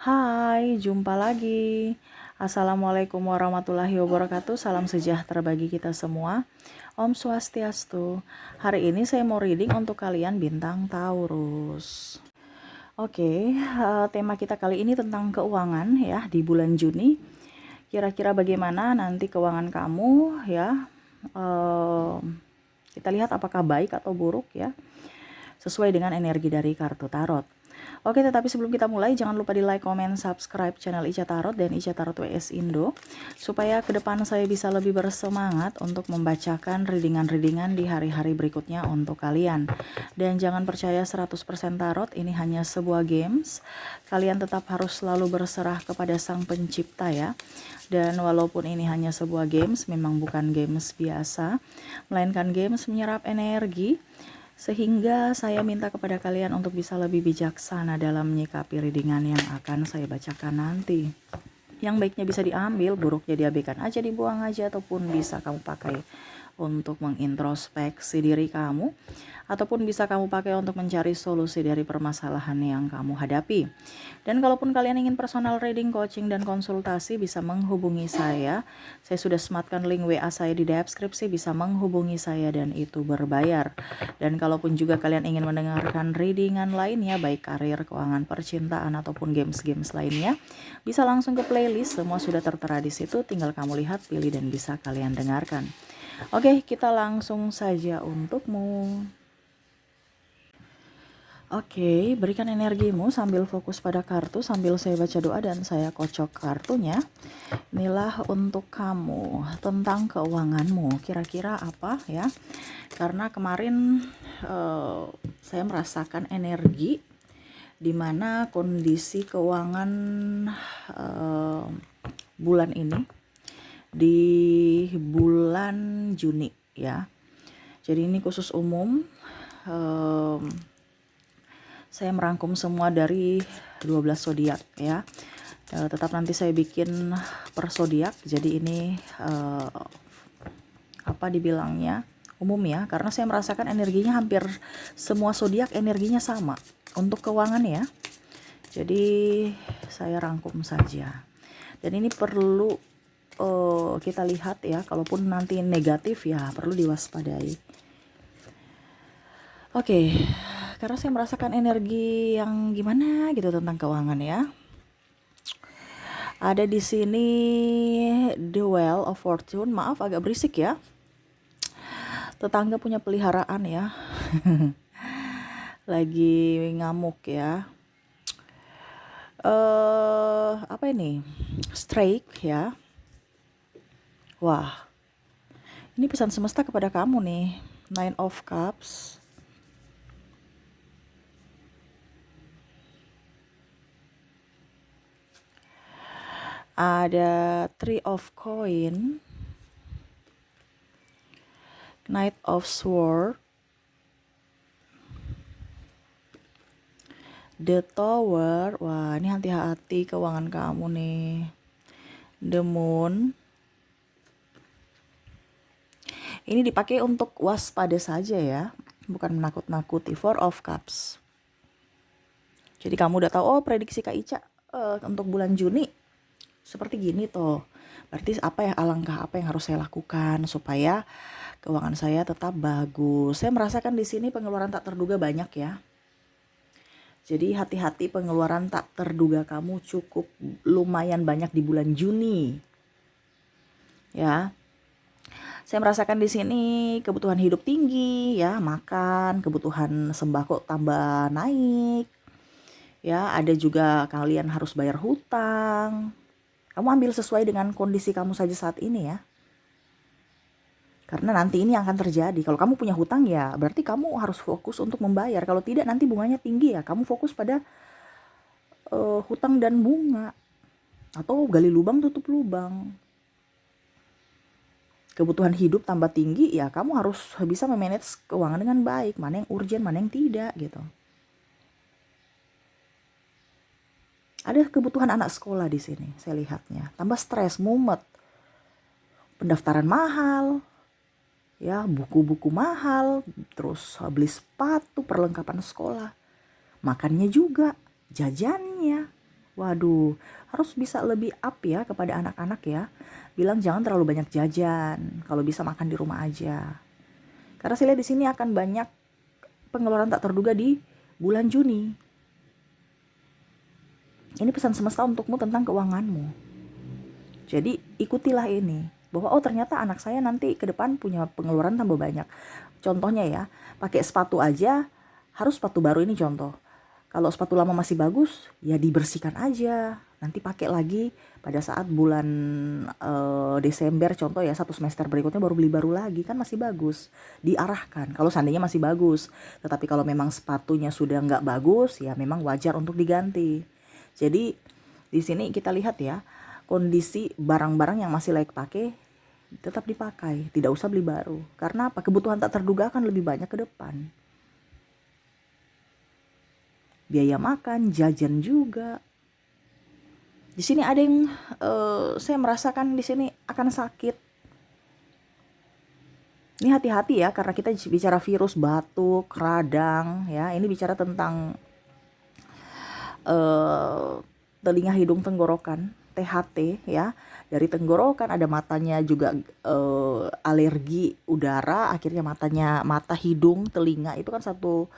Hai, jumpa lagi. Assalamualaikum warahmatullahi wabarakatuh. Salam sejahtera bagi kita semua. Om Swastiastu. Hari ini saya mau reading untuk kalian bintang Taurus. Oke, tema kita kali ini tentang keuangan ya di bulan Juni. Kira-kira bagaimana nanti keuangan kamu ya? Kita lihat apakah baik atau buruk ya, sesuai dengan energi dari kartu tarot. Oke, tetapi sebelum kita mulai, jangan lupa di like, comment, subscribe channel Ica Tarot dan Ica Tarot WS Indo, supaya ke depan saya bisa lebih bersemangat untuk membacakan readingan-readingan di hari-hari berikutnya untuk kalian. Dan jangan percaya 100% tarot, ini hanya sebuah games. Kalian tetap harus selalu berserah kepada Sang Pencipta ya. Dan walaupun ini hanya sebuah games, memang bukan games biasa, melainkan games menyerap energi. Sehingga saya minta kepada kalian untuk bisa lebih bijaksana dalam menyikapi readingan yang akan saya bacakan nanti. Yang baiknya bisa diambil, buruknya diabaikan aja, dibuang aja, ataupun bisa kamu pakai untuk mengintrospeksi diri kamu, ataupun bisa kamu pakai untuk mencari solusi dari permasalahan yang kamu hadapi. Dan kalaupun kalian ingin personal reading, coaching, dan konsultasi, bisa menghubungi saya. Saya sudah sematkan link WA saya di deskripsi, bisa menghubungi saya dan itu berbayar. Dan kalaupun juga kalian ingin mendengarkan readingan lainnya, baik karir, keuangan, percintaan, ataupun games-games lainnya, bisa langsung ke playlist, semua sudah tertera di situ, tinggal kamu lihat, pilih, dan bisa kalian dengarkan. Oke, kita langsung saja untukmu. Oke, berikan energimu sambil fokus pada kartu, sambil saya baca doa dan saya kocok kartunya. Inilah untuk kamu, tentang keuanganmu, kira-kira apa ya? Karena kemarin saya merasakan energi di mana kondisi keuangan bulan ini di bulan Juni ya. Jadi ini khusus umum. Saya merangkum semua dari 12 zodiak ya. Tetap nanti saya bikin per zodiak. Jadi ini apa dibilangnya, umum ya, karena saya merasakan energinya hampir semua zodiak energinya sama untuk keuangan ya. Jadi saya rangkum saja. Dan ini perlu kita lihat ya, kalaupun nanti negatif ya perlu diwaspadai. Oke, karena saya merasakan energi yang gimana gitu tentang keuangan ya. Ada di sini The Wheel of Fortune. Maaf agak berisik ya. Tetangga punya peliharaan ya. Lagi ngamuk ya. Apa ini? Strike ya. Wah. Ini pesan semesta kepada kamu nih. Nine of Cups. Ada Three of Coin, Knight of Sword, The Tower. Wah, ini hati-hati keuangan kamu nih. The Moon. Ini dipakai untuk waspada saja ya, bukan menakut-nakuti. Four of Cups. Jadi kamu udah tahu, oh prediksi Kak Ica untuk bulan Juni seperti gini toh. Berarti apa ya, alangkah apa yang harus saya lakukan supaya keuangan saya tetap bagus. Saya merasakan di sini pengeluaran tak terduga banyak ya. Jadi hati-hati, pengeluaran tak terduga kamu cukup lumayan banyak di bulan Juni. Ya. Saya merasakan di sini kebutuhan hidup tinggi ya, makan, kebutuhan sembako tambah naik. Ya, ada juga kalian harus bayar hutang. Kamu ambil sesuai dengan kondisi kamu saja saat ini ya. Karena nanti ini akan terjadi. Kalau kamu punya hutang ya berarti kamu harus fokus untuk membayar. Kalau tidak nanti bunganya tinggi ya. Kamu fokus pada hutang dan bunga. Atau gali lubang tutup lubang. Kebutuhan hidup tambah tinggi ya, kamu harus bisa memanage keuangan dengan baik. Mana yang urgent, mana yang tidak gitu. Ada kebutuhan anak sekolah di sini, saya lihatnya. Tambah stres, mumet. Pendaftaran mahal, ya buku-buku mahal, terus beli sepatu, perlengkapan sekolah. Makannya juga, jajannya, Waduh, harus bisa lebih up ya kepada anak-anak ya. Bilang jangan terlalu banyak jajan, kalau bisa makan di rumah aja. Karena saya lihat di sini akan banyak pengeluaran tak terduga di bulan Juni. Ini pesan semesta untukmu tentang keuanganmu. Jadi ikutilah ini. Bahwa oh ternyata anak saya nanti ke depan punya pengeluaran tambah banyak. Contohnya ya, pakai sepatu aja harus sepatu baru, ini contoh. Kalau sepatu lama masih bagus, ya dibersihkan aja. Nanti pakai lagi pada saat bulan Desember contoh ya, 1 semester berikutnya baru beli baru lagi, kan masih bagus. Diarahkan kalau seandainya masih bagus. Tetapi kalau memang sepatunya sudah nggak bagus, ya memang wajar untuk diganti. Jadi di sini kita lihat ya, kondisi barang-barang yang masih layak pakai tetap dipakai, tidak usah beli baru. Karena apa? Kebutuhan tak terduga akan lebih banyak ke depan. Biaya makan, jajan juga. Di sini ada yang saya merasakan di sini akan sakit. Ini hati-hati ya, karena kita bicara virus, batuk, radang ya. Ini bicara tentang telinga, hidung, tenggorokan, THT ya. Dari tenggorokan ada matanya juga alergi udara, akhirnya mata, hidung, telinga itu kan satu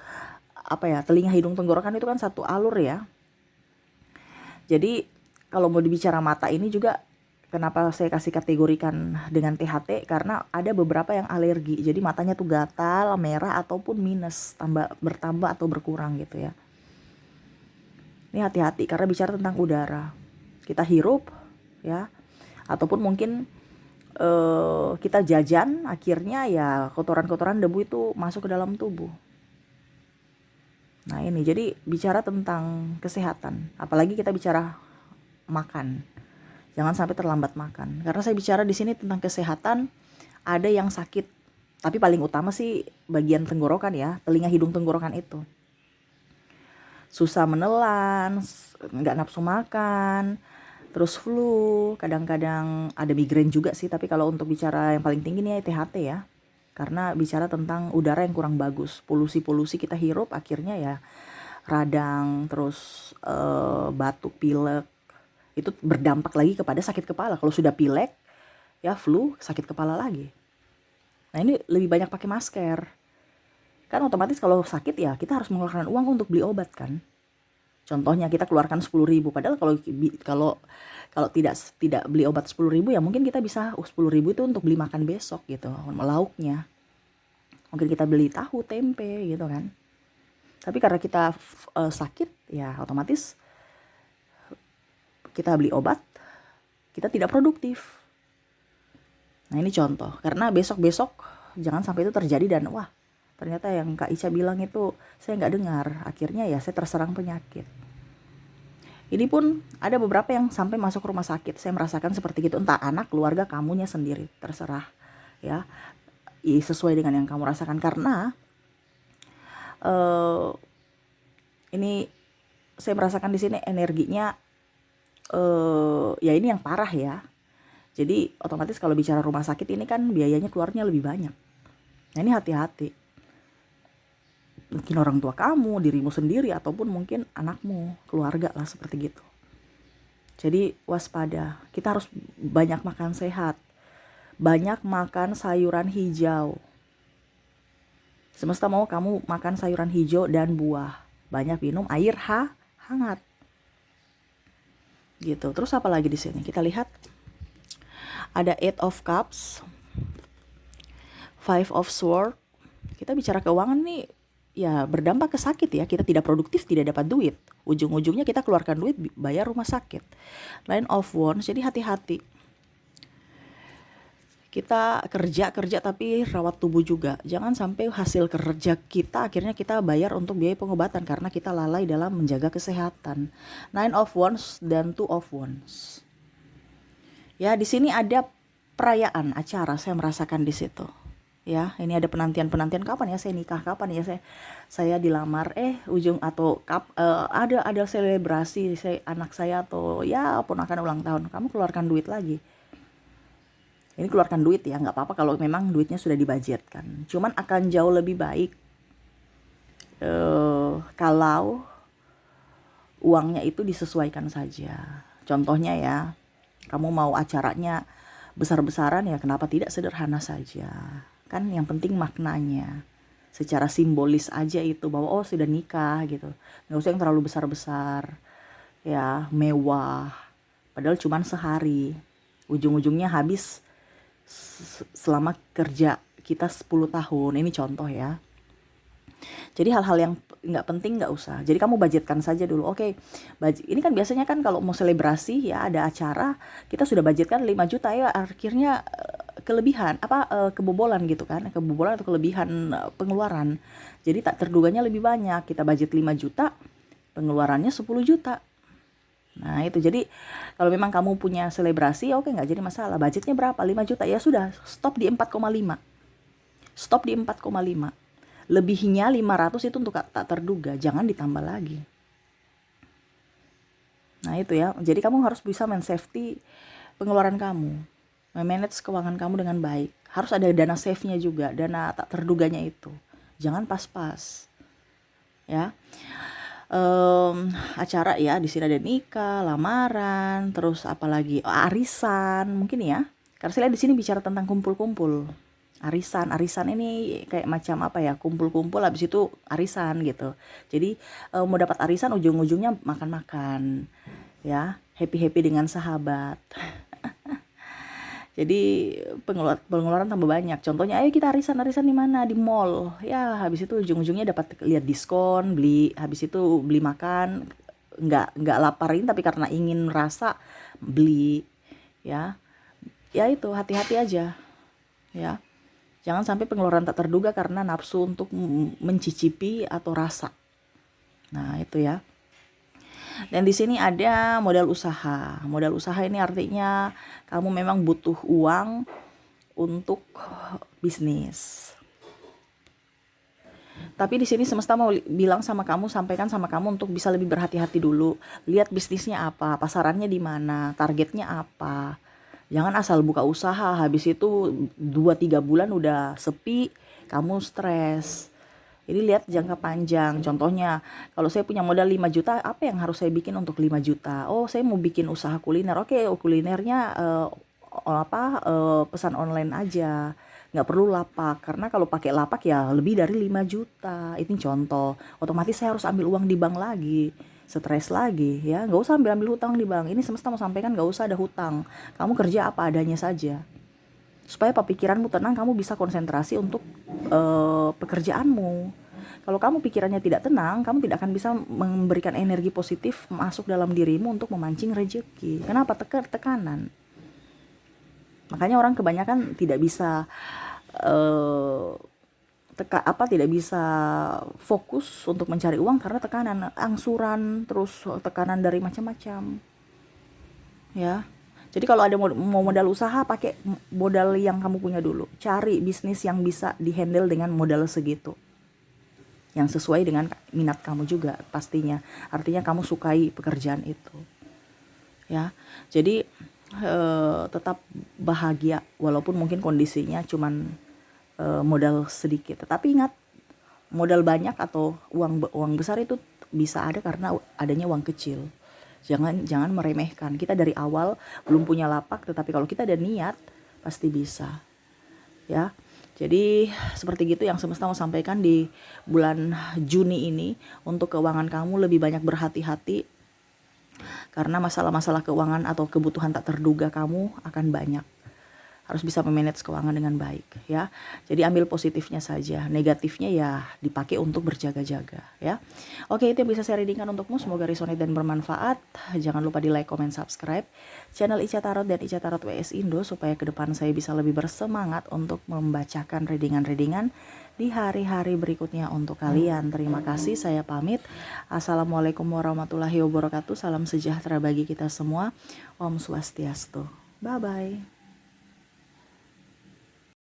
telinga, hidung, tenggorokan itu kan satu alur ya. Jadi kalau mau dibicara mata ini juga, kenapa saya kasih kategorikan dengan THT, karena ada beberapa yang alergi. Jadi matanya tuh gatal, merah ataupun minus, bertambah atau berkurang gitu ya. Ini hati-hati karena bicara tentang udara. Kita hirup ya, ataupun mungkin kita jajan, akhirnya ya kotoran-kotoran debu itu masuk ke dalam tubuh. Nah ini jadi bicara tentang kesehatan, apalagi kita bicara makan. Jangan sampai terlambat makan. Karena saya bicara di sini tentang kesehatan, ada yang sakit. Tapi paling utama sih bagian tenggorokan ya, telinga, hidung, tenggorokan itu. Susah menelan, nggak nafsu makan, terus flu, kadang-kadang ada migrain juga sih. Tapi kalau untuk bicara yang paling tinggi nih THT ya. Karena bicara tentang udara yang kurang bagus, polusi-polusi kita hirup, akhirnya ya radang, terus batuk, pilek, itu berdampak lagi kepada sakit kepala. Kalau sudah pilek ya flu, sakit kepala lagi. Nah ini lebih banyak pakai masker, kan otomatis kalau sakit ya kita harus mengeluarkan uang untuk beli obat kan. Contohnya kita keluarkan 10.000, padahal kalau tidak beli obat 10.000 ya mungkin kita bisa 10.000 itu untuk beli makan besok gitu, lauknya. Mungkin kita beli tahu, tempe gitu kan. Tapi karena kita sakit ya otomatis kita beli obat, kita tidak produktif. Nah ini contoh, karena besok-besok jangan sampai itu terjadi dan wah ternyata yang Kak Ica bilang itu saya nggak dengar, akhirnya ya saya terserang penyakit. Ini pun ada beberapa yang sampai masuk rumah sakit, saya merasakan seperti itu, entah anak, keluarga, kamunya sendiri, terserah ya, sesuai dengan yang kamu rasakan. Karena ini saya merasakan di sini energinya ya ini yang parah ya. Jadi otomatis kalau bicara rumah sakit ini kan biayanya keluarnya lebih banyak. Nah ini hati-hati. Mungkin orang tua kamu, dirimu sendiri, ataupun mungkin anakmu, keluarga lah seperti gitu. Jadi waspada. Kita harus banyak makan sehat. Banyak makan sayuran hijau. Semesta mau kamu makan sayuran hijau dan buah. Banyak minum air hangat. Gitu. Terus apa lagi di sini? Kita lihat ada 8 of Cups, 5 of Swords. Kita bicara keuangan nih ya berdampak ke sakit ya. Kita tidak produktif, tidak dapat duit. Ujung-ujungnya kita keluarkan duit bayar rumah sakit. Line of Wands, jadi hati-hati. Kita kerja tapi rawat tubuh juga. Jangan sampai hasil kerja kita akhirnya kita bayar untuk biaya pengobatan karena kita lalai dalam menjaga kesehatan. 9 of Wands dan 2 of Wands. Ya, di sini ada perayaan, acara, saya merasakan di situ. Ya, ini ada penantian kapan ya saya nikah, kapan ya saya dilamar, ujung atau ada selebrasi anak saya atau ya ponakan ulang tahun, kamu keluarkan duit lagi. Ini keluarkan duit ya, nggak apa-apa kalau memang duitnya sudah dibudgetkan. Cuman akan jauh lebih baik kalau uangnya itu disesuaikan saja. Contohnya ya, kamu mau acaranya besar-besaran ya kenapa tidak sederhana saja. Kan yang penting maknanya. Secara simbolis aja itu bahwa oh sudah nikah gitu. Nggak usah yang terlalu besar-besar. Ya, mewah. Padahal cuma sehari. Ujung-ujungnya habis selama kerja kita 10 tahun. Ini contoh ya. Jadi hal-hal yang nggak penting nggak usah. Jadi kamu budgetkan saja dulu. Oke, ini kan biasanya kan kalau mau selebrasi ya ada acara, kita sudah budgetkan 5 juta ya, akhirnya kelebihan kebobolan gitu kan, kebobolan atau kelebihan pengeluaran. Jadi tak terduganya lebih banyak. Kita budget 5 juta, pengeluarannya 10 juta. Nah itu, jadi kalau memang kamu punya selebrasi oke, nggak jadi masalah. Budgetnya berapa? 5 juta ya sudah, stop di 4,5. Stop di 4,5. Lebihnya 500 itu untuk tak terduga, jangan ditambah lagi. Nah itu ya, jadi kamu harus bisa men-safety pengeluaran kamu, manage keuangan kamu dengan baik. Harus ada dana save-nya juga, dana tak terduganya itu. Jangan pas-pas. Ya. Acara ya, di sini ada nikah, lamaran, terus apalagi arisan mungkin ya. Karena saya di sini bicara tentang kumpul-kumpul. Arisan ini kayak macam apa ya, kumpul-kumpul habis itu arisan gitu. Jadi mau dapat arisan ujung-ujungnya makan-makan ya, happy-happy dengan sahabat. Jadi pengeluaran tambah banyak. Contohnya ayo kita arisan di mana, di mall ya, habis itu ujung-ujungnya dapat lihat diskon, beli, habis itu beli makan, nggak laparin tapi karena ingin rasa beli ya. Ya itu, hati-hati aja ya. Jangan sampai pengeluaran tak terduga karena nafsu untuk mencicipi atau rasa. Nah, itu ya. Dan di sini ada modal usaha. Modal usaha ini artinya kamu memang butuh uang untuk bisnis. Tapi di sini semesta mau bilang sama kamu, sampaikan sama kamu untuk bisa lebih berhati-hati dulu. Lihat bisnisnya apa, pasarannya di mana, targetnya apa. Jangan asal buka usaha, habis itu 2-3 bulan udah sepi, kamu stres. Jadi lihat jangka panjang. Contohnya, kalau saya punya modal 5 juta, apa yang harus saya bikin untuk 5 juta? Oh, saya mau bikin usaha kuliner. Oke, kulinernya pesan online aja. Nggak perlu lapak, karena kalau pakai lapak ya lebih dari 5 juta. Ini contoh. Otomatis saya harus ambil uang di bank lagi. Stres lagi ya, nggak usah ambil hutang di bank. Ini semesta mau sampaikan nggak usah ada hutang, kamu kerja apa adanya saja supaya pikiranmu tenang, kamu bisa konsentrasi untuk pekerjaanmu. Kalau kamu pikirannya tidak tenang, kamu tidak akan bisa memberikan energi positif masuk dalam dirimu untuk memancing rezeki. Kenapa? Tekanan. Makanya orang kebanyakan tidak bisa tidak bisa fokus untuk mencari uang karena tekanan angsuran, terus tekanan dari macam-macam ya. Jadi kalau ada mau modal usaha, pakai modal yang kamu punya dulu. Cari bisnis yang bisa dihandle dengan modal segitu, yang sesuai dengan minat kamu juga pastinya. Artinya kamu sukai pekerjaan itu ya. Jadi tetap bahagia walaupun mungkin kondisinya cuman modal sedikit. Tetapi ingat, modal banyak atau uang besar itu bisa ada karena adanya uang kecil. Jangan meremehkan. Kita dari awal belum punya lapak, tetapi kalau kita ada niat pasti bisa. Ya. Jadi seperti gitu yang semesta mau sampaikan di bulan Juni ini. Untuk keuangan kamu lebih banyak berhati-hati, karena masalah-masalah keuangan atau kebutuhan tak terduga kamu akan banyak. Harus bisa memanage keuangan dengan baik ya. Jadi ambil positifnya saja, negatifnya ya dipakai untuk berjaga-jaga ya. Oke, itu yang bisa saya readingkan untukmu. Semoga resonate dan bermanfaat. Jangan lupa di like, comment, subscribe channel Ica Tarot dan Ica Tarot WS Indo supaya ke depan saya bisa lebih bersemangat untuk membacakan readingan-readingan di hari-hari berikutnya untuk kalian. Terima kasih, saya pamit. Assalamualaikum warahmatullahi wabarakatuh. Salam sejahtera bagi kita semua. Om Swastiastu. Bye bye.